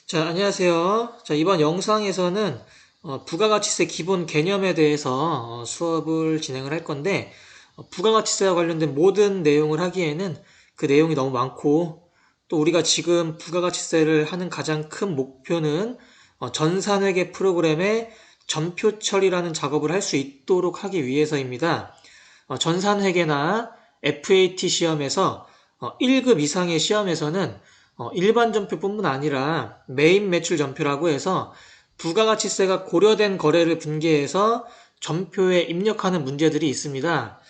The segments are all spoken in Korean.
자, 안녕하세요. 자, 이번 영상에서는 부가가치세 기본 개념에 대해서 수업을 진행을 할 건데, 부가가치세와 관련된 모든 내용을 하기에는 그 내용이 너무 많고, 또 우리가 지금 부가가치세를 하는 가장 큰 목표는 전산회계 프로그램의 전표 처리라는 작업을 할 수 있도록 하기 위해서입니다. 전산회계나 FAT 시험에서 1급 이상의 시험에서는 일반 전표뿐만 아니라 메인 매출 전표라고 해서 부가가치세가 고려된 거래를 분개해서 전표에 입력하는 문제들이 있습니다.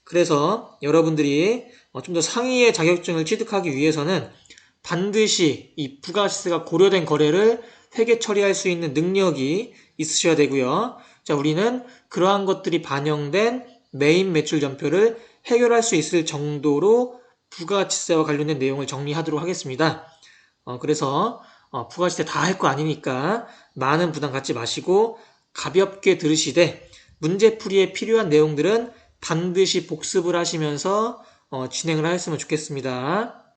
그래서 여러분들이 좀 더 상위의 자격증을 취득하기 위해서는 반드시 이 부가가치세가 고려된 거래를 회계 처리할 수 있는 능력이 있으셔야 되고요. 자, 우리는 그러한 것들이 반영된 메인 매출 전표를 해결할 수 있을 정도로 부가가치세와 관련된 내용을 정리하도록 하겠습니다. 그래서 부가가치세 다 할 거 아니니까 많은 부담 갖지 마시고 가볍게 들으시되 문제풀이에 필요한 내용들은 반드시 복습을 하시면서 진행을 하셨으면 좋겠습니다.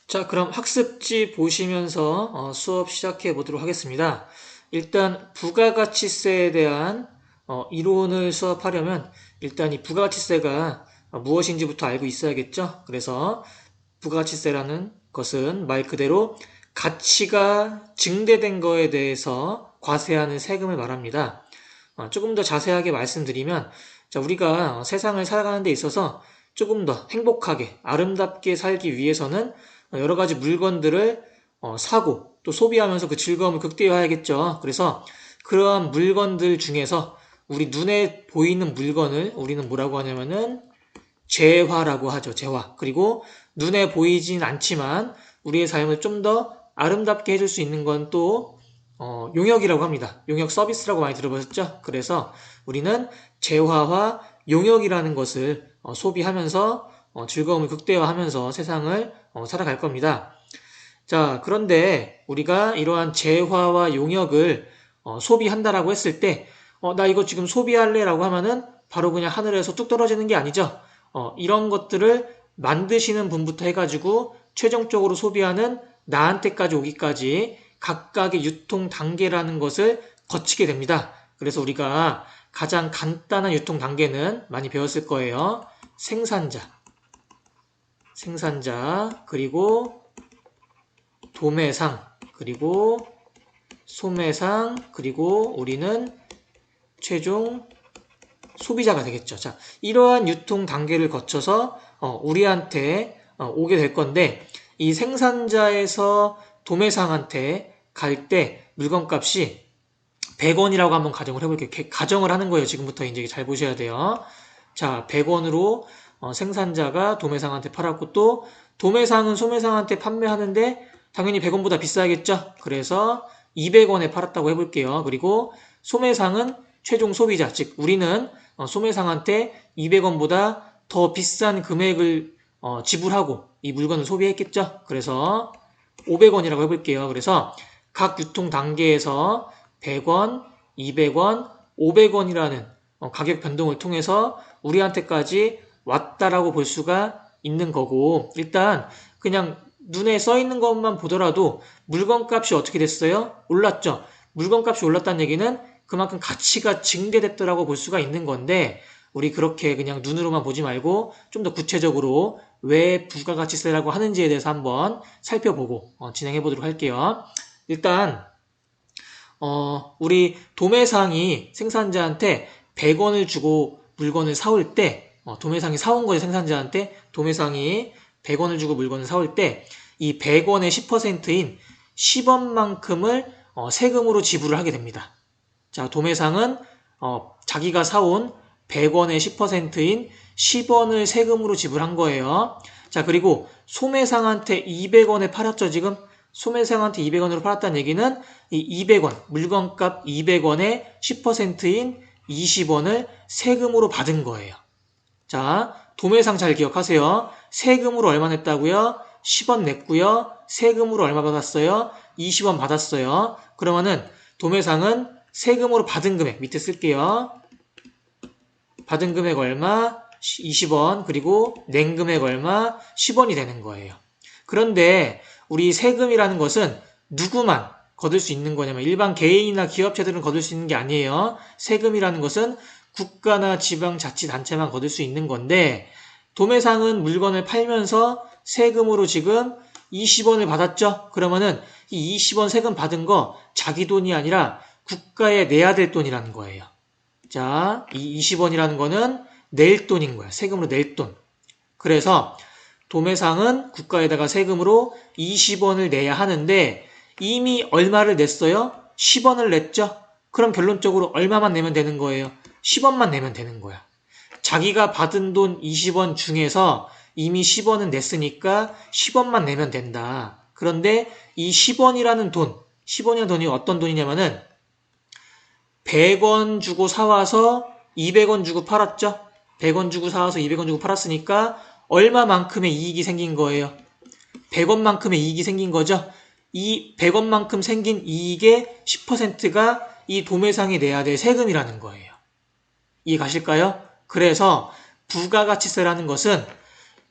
자, 그럼 학습지 보시면서 수업 시작해 보도록 하겠습니다. 일단 부가가치세에 대한 이론을 수업하려면 일단 이 부가가치세가 무엇인지부터 알고 있어야겠죠. 그래서 부가가치세라는 것은 말 그대로 가치가 증대된 거에 대해서 과세하는 세금을 말합니다. 조금 더 자세하게 말씀드리면, 자, 우리가 세상을 살아가는 데 있어서 조금 더 행복하게, 아름답게 살기 위해서는 여러 가지 물건들을 사고 또 소비하면서 그 즐거움을 극대화해야겠죠. 그래서 그러한 물건들 중에서 우리 눈에 보이는 물건을 우리는 뭐라고 하냐면은 재화라고 하죠. 재화. 그리고 눈에 보이진 않지만 우리의 삶을 좀 더 아름답게 해줄 수 있는 건 또 용역이라고 합니다. 용역 서비스라고 많이 들어보셨죠? 그래서 우리는 재화와 용역이라는 것을 소비하면서 즐거움을 극대화하면서 세상을 살아갈 겁니다. 자, 그런데 우리가 이러한 재화와 용역을 소비한다라고 했을 때, 나 이거 지금 소비할래라고 하면은 바로 그냥 하늘에서 뚝 떨어지는 게 아니죠. 이런 것들을 만드시는 분부터 해가지고 최종적으로 소비하는 나한테까지 오기까지 각각의 유통 단계라는 것을 거치게 됩니다. 그래서 우리가 가장 간단한 유통 단계는 많이 배웠을 거예요. 생산자, 그리고 도매상, 그리고 소매상, 그리고 우리는 최종 소비자가 되겠죠. 자, 이러한 유통 단계를 거쳐서 우리한테 오게 될 건데 이 생산자에서 도매상한테 갈 때 물건값이 100원이라고 한번 가정을 해볼게요. 가정을 하는 거예요. 지금부터 이제 잘 보셔야 돼요. 자, 100원으로 생산자가 도매상한테 팔았고 또 도매상은 소매상한테 판매하는데 당연히 100원보다 비싸겠죠. 그래서 200원에 팔았다고 해볼게요. 그리고 소매상은 최종 소비자, 즉 우리는 소매상한테 200원보다 더 비싼 금액을 지불하고 이 물건을 소비했겠죠. 그래서 500원이라고 해볼게요. 그래서 각 유통 단계에서 100원, 200원, 500원이라는 가격 변동을 통해서 우리한테까지 왔다라고 볼 수가 있는 거고, 일단 그냥 눈에 써 있는 것만 보더라도 물건값이 어떻게 됐어요? 올랐죠. 물건값이 올랐다는 얘기는 그만큼 가치가 증대됐더라고 볼 수가 있는 건데, 우리 그렇게 그냥 눈으로만 보지 말고 좀 더 구체적으로 왜 부가가치세라고 하는지에 대해서 한번 살펴보고 진행해 보도록 할게요. 일단 우리 도매상이 생산자한테 100원을 주고 물건을 사올 때, 도매상이 사온 거예요. 생산자한테 도매상이 100원을 주고 물건을 사올 때 이 100원의 10%인 10원만큼을 세금으로 지불을 하게 됩니다. 자, 도매상은 자기가 사온 100원의 10%인 10원을 세금으로 지불한 거예요. 자, 그리고 소매상한테 200원에 팔았죠, 지금? 소매상한테 200원으로 팔았다는 얘기는 이 200원, 물건값 200원의 10%인 20원을 세금으로 받은 거예요. 자, 도매상 잘 기억하세요. 세금으로 얼마 냈다고요? 10원 냈고요. 세금으로 얼마 받았어요? 20원 받았어요. 그러면은 도매상은 세금으로 받은 금액 밑에 쓸게요. 받은 금액 얼마? 20원. 그리고 낸 금액 얼마? 10원이 되는 거예요. 그런데 우리 세금이라는 것은 누구만 거둘 수 있는 거냐면 일반 개인이나 기업체들은 거둘 수 있는 게 아니에요. 세금이라는 것은 국가나 지방자치단체만 거둘 수 있는 건데 도매상은 물건을 팔면서 세금으로 지금 20원을 받았죠? 그러면은 이 20원 세금 받은 거 자기 돈이 아니라 국가에 내야 될 돈이라는 거예요. 자, 이 20원이라는 거는 낼 돈인 거야. 세금으로 낼 돈. 그래서 도매상은 국가에다가 세금으로 20원을 내야 하는데 이미 얼마를 냈어요? 10원을 냈죠? 그럼 결론적으로 얼마만 내면 되는 거예요? 10원만 내면 되는 거야. 자기가 받은 돈 20원 중에서 이미 10원은 냈으니까 10원만 내면 된다. 그런데 이 10원이라는 돈, 10원이라는 돈이 어떤 돈이냐면은 100원 주고 사와서 200원 주고 팔았죠? 100원 주고 사와서 200원 주고 팔았으니까 얼마만큼의 이익이 생긴 거예요? 100원만큼의 이익이 생긴 거죠? 이 100원만큼 생긴 이익의 10%가 이 도매상이 내야 될 세금이라는 거예요. 이해 가실까요? 그래서 부가가치세라는 것은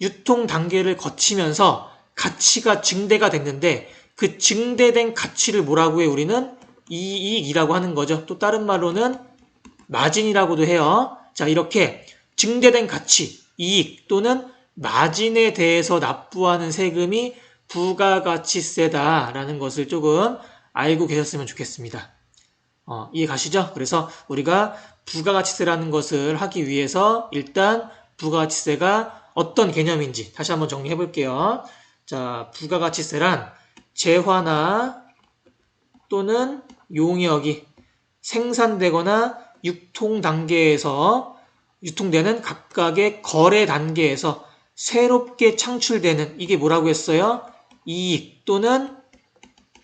유통 단계를 거치면서 가치가 증대가 됐는데 그 증대된 가치를 뭐라고 해? 우리는 이익이라고 하는 거죠. 또 다른 말로는 마진이라고도 해요. 자, 이렇게 증대된 가치, 이익 또는 마진에 대해서 납부하는 세금이 부가가치세다라는 것을 조금 알고 계셨으면 좋겠습니다. 이해 가시죠? 그래서 우리가 부가가치세라는 것을 하기 위해서 일단 부가가치세가 어떤 개념인지 다시 한번 정리해 볼게요. 자, 부가가치세란 재화나 또는 용역이 생산되거나 유통 단계에서 유통되는 각각의 거래 단계에서 새롭게 창출되는 이게 뭐라고 했어요? 이익 또는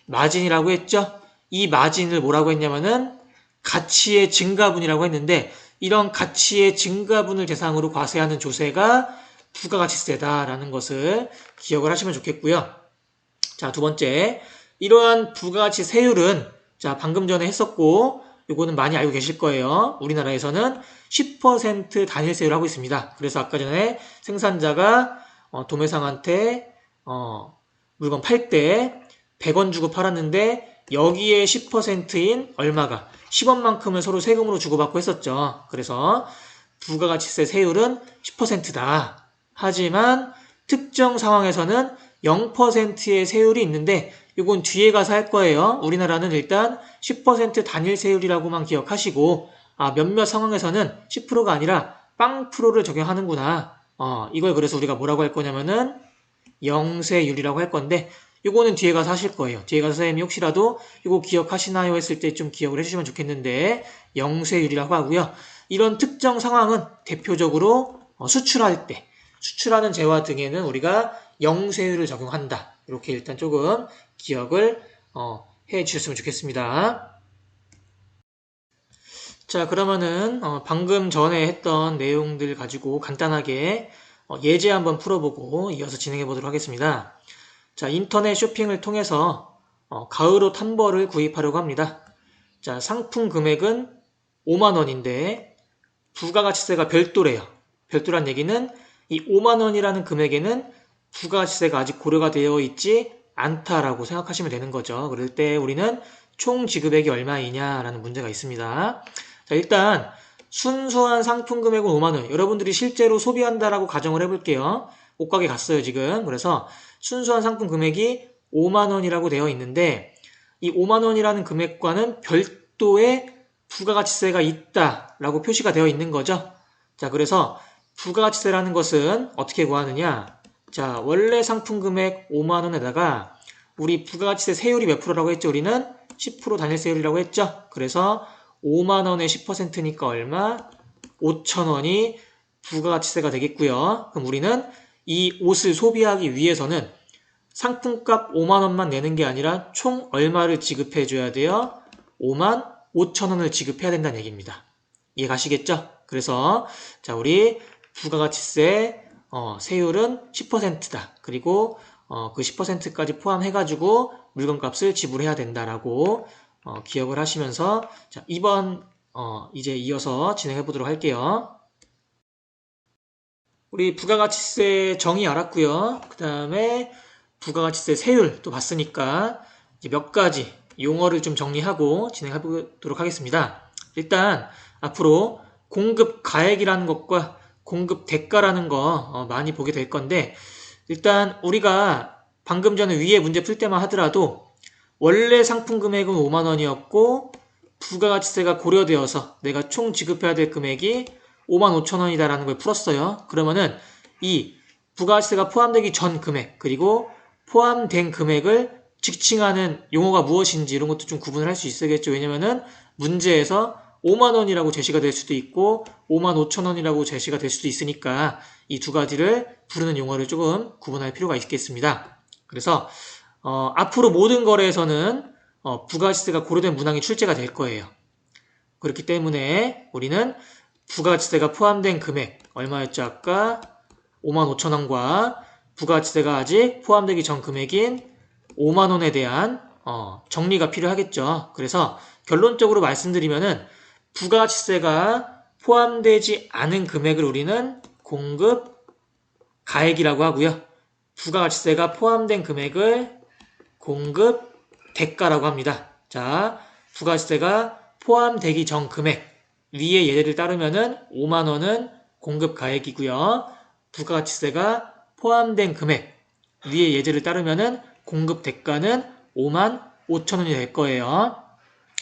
마진이라고 했죠? 이 마진을 뭐라고 했냐면은 가치의 증가분이라고 했는데 이런 가치의 증가분을 대상으로 과세하는 조세가 부가가치세다라는 것을 기억을 하시면 좋겠고요. 자, 두 번째. 이러한 부가가치세율은 자, 방금 전에 했었고 요거는 많이 알고 계실 거예요. 우리나라에서는 10% 단일세율을 하고 있습니다. 그래서 아까 전에 생산자가 도매상한테 물건 팔 때 100원 주고 팔았는데 여기에 10%인 얼마가 10원만큼을 서로 세금으로 주고받고 했었죠. 그래서 부가가치세 세율은 10%다. 하지만 특정 상황에서는 0%의 세율이 있는데 이건 뒤에 가서 할 거예요. 우리나라는 일단 10% 단일 세율이라고만 기억하시고 몇몇 상황에서는 10%가 아니라 0%를 적용하는구나. 이걸 그래서 우리가 뭐라고 할 거냐면은 영세율이라고 할 건데 이거는 뒤에 가서 하실 거예요. 뒤에 가서 선생님이 혹시라도 이거 기억하시나요? 했을 때 좀 기억을 해주시면 좋겠는데 영세율이라고 하고요. 이런 특정 상황은 대표적으로 수출할 때 수출하는 재화 등에는 우리가 영세율을 적용한다. 이렇게 일단 조금 기억을 해 주셨으면 좋겠습니다. 자, 그러면은 방금 전에 했던 내용들 가지고 간단하게 예제 한번 풀어보고 이어서 진행해 보도록 하겠습니다. 자, 인터넷 쇼핑을 통해서 가을옷 한 벌을 구입하려고 합니다. 자, 상품 금액은 5만 원인데 부가가치세가 별도래요. 별도란 얘기는 이 5만 원이라는 금액에는 부가가치세가 아직 고려가 되어 있지 않다라고 생각하시면 되는 거죠. 그럴 때 우리는 총 지급액이 얼마이냐라는 문제가 있습니다. 자, 일단 순수한 상품 금액은 5만 원. 여러분들이 실제로 소비한다라고 가정을 해볼게요. 옷가게 갔어요, 지금. 그래서 순수한 상품 금액이 5만 원이라고 되어 있는데 이 5만 원이라는 금액과는 별도의 부가가치세가 있다라고 표시가 되어 있는 거죠. 자, 그래서 부가가치세라는 것은 어떻게 구하느냐? 자, 원래 상품 금액 5만 원에다가 우리 부가가치세 세율이 몇 프로라고 했죠? 우리는 10% 단일세율이라고 했죠? 그래서 5만 원의 10%니까 얼마? 5천 원이 부가가치세가 되겠고요. 그럼 우리는 이 옷을 소비하기 위해서는 상품값 5만 원만 내는 게 아니라 총 얼마를 지급해 줘야 돼요? 5만 5천 원을 지급해야 된다는 얘기입니다. 이해 가시겠죠? 그래서 자, 우리 부가가치세 세율은 10%다. 그리고 그 10%까지 포함해가지고 물건값을 지불해야 된다라고 기억을 하시면서 자, 이번 이제 이어서 진행해 보도록 할게요. 우리 부가가치세 정의 알았고요. 그 다음에 부가가치세 세율 또 봤으니까 이제 몇 가지 용어를 좀 정리하고 진행해 보도록 하겠습니다. 일단 앞으로 공급 가액이라는 것과 공급 대가라는 거 많이 보게 될 건데, 일단 우리가 방금 전에 위에 문제 풀 때만 하더라도 원래 상품 금액은 5만 원이었고 부가가치세가 고려되어서 내가 총 지급해야 될 금액이 5만 5천 원이다라는 걸 풀었어요. 그러면은 이 부가가치세가 포함되기 전 금액 그리고 포함된 금액을 지칭하는 용어가 무엇인지 이런 것도 좀 구분을 할 수 있어야겠죠. 왜냐면은 문제에서 5만 원이라고 제시가 될 수도 있고 5만 5천 원이라고 제시가 될 수도 있으니까 이 두 가지를 부르는 용어를 조금 구분할 필요가 있겠습니다. 그래서 앞으로 모든 거래에서는 부가가치세가 고려된 문항이 출제가 될 거예요. 그렇기 때문에 우리는 부가가치세가 포함된 금액 얼마였죠? 아까 5만 5천 원과 부가가치세가 아직 포함되기 전 금액인 5만 원에 대한 정리가 필요하겠죠. 그래서 결론적으로 말씀드리면은 부가가치세가 포함되지 않은 금액을 우리는 공급 가액이라고 하고요. 부가가치세가 포함된 금액을 공급 대가라고 합니다. 자, 부가가치세가 포함되기 전 금액 위의 예제를 따르면은 5만 원은 공급 가액이고요. 부가가치세가 포함된 금액 위의 예제를 따르면은 공급 대가는 5만 5천 원이 될 거예요.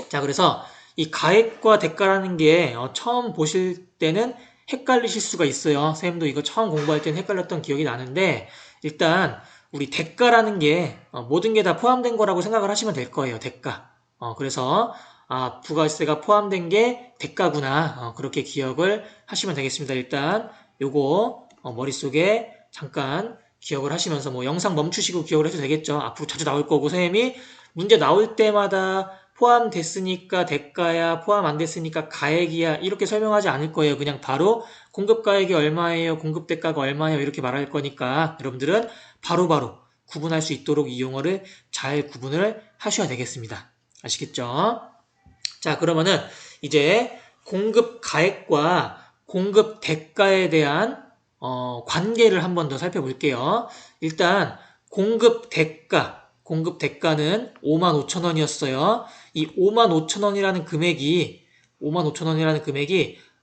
자, 그래서 이 가액과 대가라는 게 처음 보실 때는 헷갈리실 수가 있어요. 선생님도 이거 처음 공부할 때는 헷갈렸던 기억이 나는데, 일단 우리 대가라는 게 모든 게 다 포함된 거라고 생각을 하시면 될 거예요. 대가. 그래서 부가세가 포함된 게 대가구나. 그렇게 기억을 하시면 되겠습니다. 일단 요거 머릿속에 잠깐 기억을 하시면서 뭐 영상 멈추시고 기억을 해도 되겠죠. 앞으로 자주 나올 거고 선생님이 문제 나올 때마다 포함됐으니까 대가야, 포함 안 됐으니까 가액이야 이렇게 설명하지 않을 거예요. 그냥 바로 공급가액이 얼마예요, 공급대가가 얼마예요 이렇게 말할 거니까 여러분들은 바로바로 구분할 수 있도록 이 용어를 잘 구분을 하셔야 되겠습니다. 아시겠죠? 자, 그러면은 이제 공급가액과 공급대가에 대한 관계를 한번 더 살펴볼게요. 일단 공급대가는 5만 5천 원이었어요. 이 5만 5천 원이라는 금액이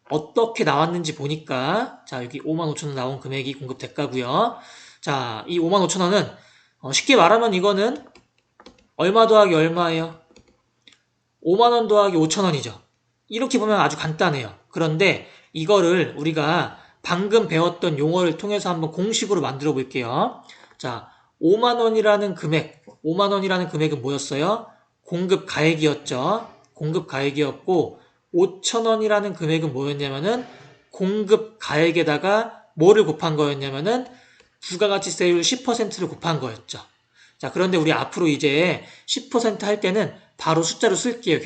어떻게 나왔는지 보니까, 자, 여기 5만 5천 원 나온 금액이 공급 대가고요. 자, 이 5만 5천 원은 쉽게 말하면 이거는 얼마 더하기 얼마예요? 5만 원 더하기 5천 원이죠. 이렇게 보면 아주 간단해요. 그런데 이거를 우리가 방금 배웠던 용어를 통해서 한번 공식으로 만들어 볼게요. 자, 5만 원이라는 금액은 뭐였어요? 공급 가액이었죠. 공급 가액이었고 5천 원이라는 금액은 뭐였냐면은 공급 가액에다가 뭐를 곱한 거였냐면은 부가가치세율 10%를 곱한 거였죠. 자, 그런데 우리 앞으로 이제 10% 할 때는 바로 숫자로 쓸게요.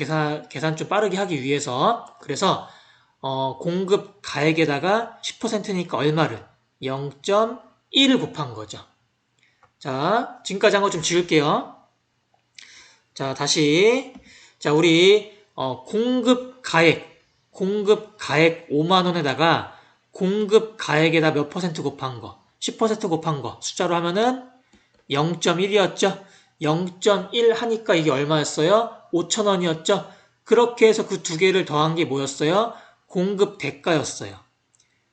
계산 좀 빠르게 하기 위해서. 그래서 공급 가액에다가 10%니까 얼마를? 0.1을 곱한 거죠. 자, 지금까지 한 거 좀 지울게요. 자, 다시. 자, 우리, 공급 가액 5만 원에다가 공급 가액에다 몇 퍼센트 곱한 거? 10% 곱한 거. 숫자로 하면은 0.1이었죠? 0.1 하니까 이게 얼마였어요? 5천 원이었죠? 그렇게 해서 그 두 개를 더한 게 뭐였어요? 공급 대가였어요.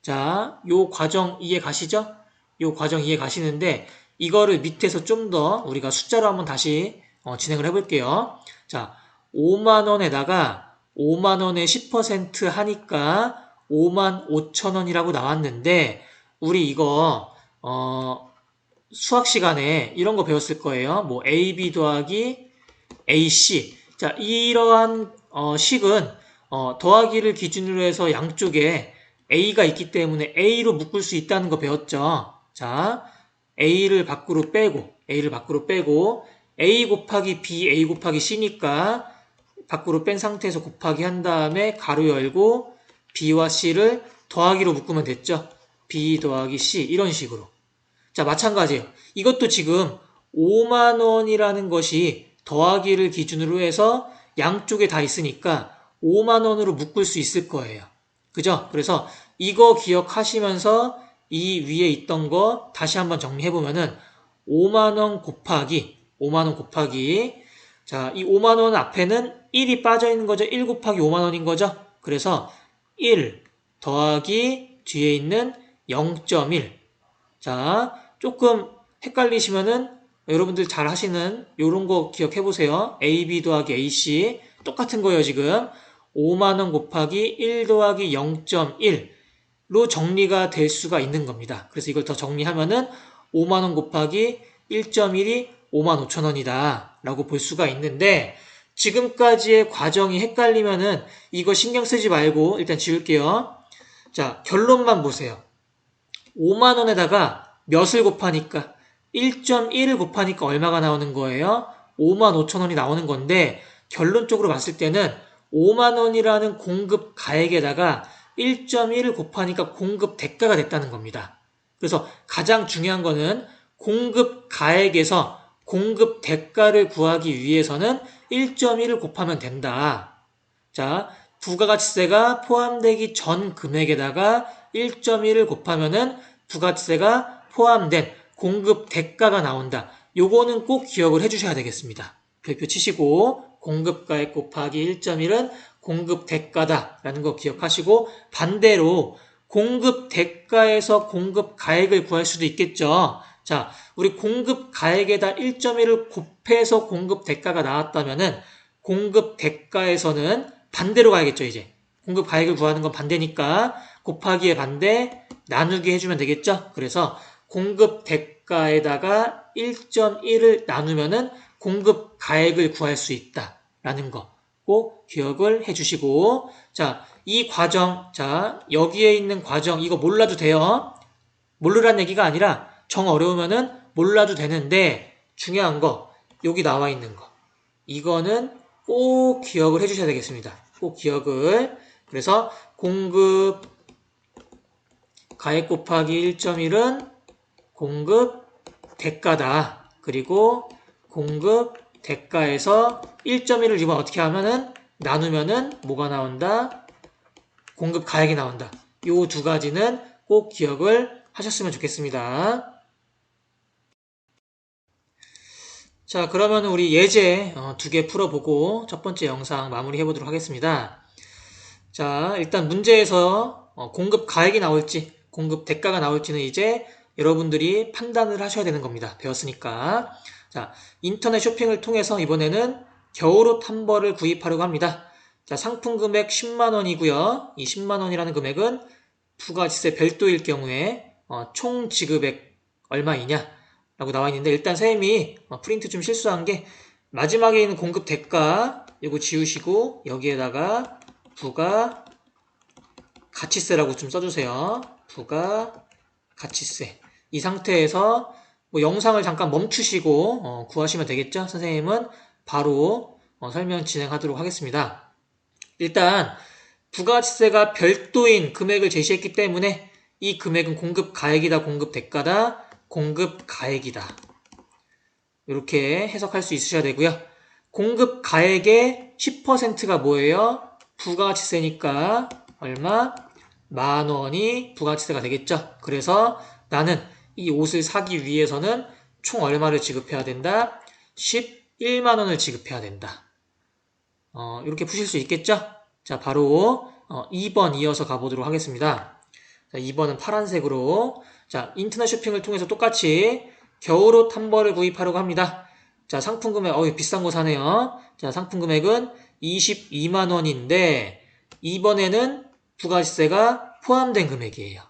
자, 요 과정 이해 가시죠? 요 과정 이해 가시는데, 이거를 밑에서 좀 더 우리가 숫자로 한번 다시 진행을 해볼게요. 자, 5만 원에다가 5만 원에 10% 하니까 5만 5천 원이라고 나왔는데, 우리 이거 수학 시간에 이런 거 배웠을 거예요. 뭐 AB 더하기 AC. 자, 이러한 식은 더하기를 기준으로 해서 양쪽에 A가 있기 때문에 A로 묶을 수 있다는 거 배웠죠. 자, A를 밖으로 빼고 A 곱하기 B, A 곱하기 C니까 밖으로 뺀 상태에서 곱하기 한 다음에 가로 열고 B와 C를 더하기로 묶으면 됐죠. B 더하기 C 이런 식으로. 자, 마찬가지예요. 이것도 지금 5만 원이라는 것이 더하기를 기준으로 해서 양쪽에 다 있으니까 5만 원으로 묶을 수 있을 거예요. 그죠? 그래서 이거 기억하시면서 이 위에 있던 거 다시 한번 정리해보면은 5만 원 곱하기 자, 이 5만 원 앞에는 1이 빠져 있는 거죠. 1 곱하기 5만 원인 거죠. 그래서 1 더하기 뒤에 있는 0.1. 자, 조금 헷갈리시면은 여러분들 잘 하시는 요런 거 기억해 보세요. AB 더하기 AC 똑같은 거예요, 지금. 5만 원 곱하기 1 더하기 0.1로 정리가 될 수가 있는 겁니다. 그래서 이걸 더 정리하면은 5만 원 곱하기 1.1이 5만 5천 원이다 라고 볼 수가 있는데, 지금까지의 과정이 헷갈리면은 이거 신경 쓰지 말고 일단 지울게요. 자, 결론만 보세요. 5만 원에다가 몇을 곱하니까 1.1을 곱하니까 얼마가 나오는 거예요? 5만 5천 원이 나오는 건데, 결론적으로 봤을 때는 5만 원이라는 공급 가액에다가 1.1을 곱하니까 공급 대가가 됐다는 겁니다. 그래서 가장 중요한 거는 공급 가액에서 공급 대가를 구하기 위해서는 1.1을 곱하면 된다. 자, 부가가치세가 포함되기 전 금액에다가 1.1을 곱하면은 부가가치세가 포함된 공급 대가가 나온다. 요거는 꼭 기억을 해주셔야 되겠습니다. 별표 치시고 공급가액 곱하기 1.1은 공급 대가다라는 거 기억하시고, 반대로 공급 대가에서 공급 가액을 구할 수도 있겠죠. 자, 우리 공급 가액에다 1.1을 곱해서 공급 대가가 나왔다면은 공급 대가에서는 반대로 가야겠죠, 이제. 공급 가액을 구하는 건 반대니까 곱하기의 반대 나누기 해주면 되겠죠? 그래서 공급 대가에다가 1.1을 나누면은 공급 가액을 구할 수 있다라는 거 꼭 기억을 해주시고, 자, 이 과정, 자, 여기에 있는 과정, 이거 몰라도 돼요. 모르란 얘기가 아니라 정 어려우면은 몰라도 되는데, 중요한 거, 여기 나와 있는 거. 이거는 꼭 기억을 해주셔야 되겠습니다. 꼭 기억을. 그래서 공급 가액 곱하기 1.1은 공급 대가다. 그리고 공급 대가에서 1.1을 이번 어떻게 하면은 나누면은 뭐가 나온다? 공급 가액이 나온다. 요 두 가지는 꼭 기억을 하셨으면 좋겠습니다. 자, 그러면 우리 예제 두 개 풀어보고 첫 번째 영상 마무리해 보도록 하겠습니다. 자, 일단 문제에서 공급 가액이 나올지 공급 대가가 나올지는 이제 여러분들이 판단을 하셔야 되는 겁니다. 배웠으니까. 자, 인터넷 쇼핑을 통해서 이번에는 겨울옷 한 벌을 구입하려고 합니다. 자, 상품 금액 10만 원이고요. 이 10만 원이라는 금액은 부가지세 별도일 경우에 총 지급액 얼마이냐 라고 나와 있는데, 일단 선생님이 프린트 좀 실수한 게 마지막에 있는 공급 대가 이거 지우시고 여기에다가 부가가치세라고 좀 써주세요. 부가가치세. 이 상태에서 뭐 영상을 잠깐 멈추시고 구하시면 되겠죠? 선생님은 바로 설명 진행하도록 하겠습니다. 일단 부가가치세가 별도인 금액을 제시했기 때문에 이 금액은 공급 가액이다, 공급 대가다, 공급 가액이다. 이렇게 해석할 수 있으셔야 되고요. 공급 가액의 10%가 뭐예요? 부가가치세니까 얼마? 10,000원이 부가가치세가 되겠죠. 그래서 나는 이 옷을 사기 위해서는 총 얼마를 지급해야 된다? 11만 원을 지급해야 된다. 이렇게 푸실 수 있겠죠? 자, 바로 2번 이어서 가보도록 하겠습니다. 자, 2번은 파란색으로. 자, 인터넷 쇼핑을 통해서 똑같이 겨울옷 한 벌을 구입하려고 합니다. 자, 상품 금액, 비싼 거 사네요. 자, 상품 금액은 22만 원인데 이번에는 부가세가 포함된 금액이에요.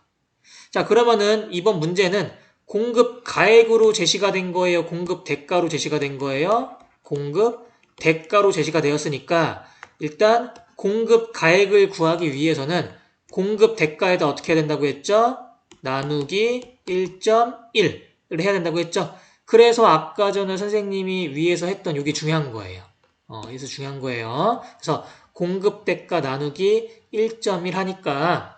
자, 그러면은 이번 문제는 공급 가액으로 제시가 된 거예요? 공급 대가로 제시가 된 거예요? 공급 대가로 제시가 되었으니까 일단 공급 가액을 구하기 위해서는 공급 대가에다 어떻게 해야 된다고 했죠? 나누기 1.1을 해야 된다고 했죠? 그래서 아까 전에 선생님이 위에서 했던 이게 중요한 거예요. 여기서 중요한 거예요. 그래서 공급 대가 나누기 1.1 하니까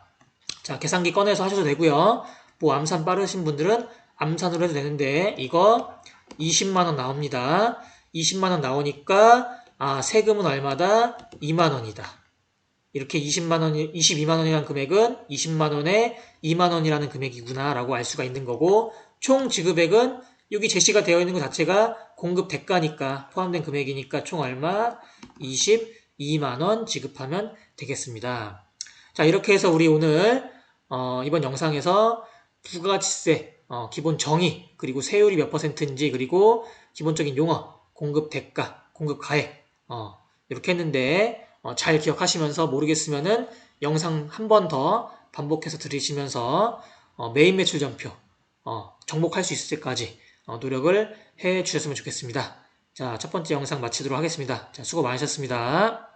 자, 계산기 꺼내서 하셔도 되고요. 뭐 암산 빠르신 분들은 암산으로 해도 되는데 이거 20만 원 나옵니다. 20만 원 나오니까 세금은 얼마다? 2만 원이다. 이렇게 22만 원이라는 금액은 20만 원에 2만 원이라는 금액이구나 라고 알 수가 있는 거고, 총 지급액은 여기 제시가 되어 있는 것 자체가 공급 대가니까 포함된 금액이니까 총 얼마? 22만 원 지급하면 되겠습니다. 자, 이렇게 해서 우리 오늘 이번 영상에서 부가가치세 기본 정의 그리고 세율이 몇 퍼센트인지 그리고 기본적인 용어 공급 대가, 공급 가액 이렇게 했는데 잘 기억하시면서 모르겠으면은 영상 한 번 더 반복해서 들으시면서 메인 매출 전표 정복할 수 있을 때까지 노력을 해 주셨으면 좋겠습니다. 자, 첫 번째 영상 마치도록 하겠습니다. 자, 수고 많으셨습니다.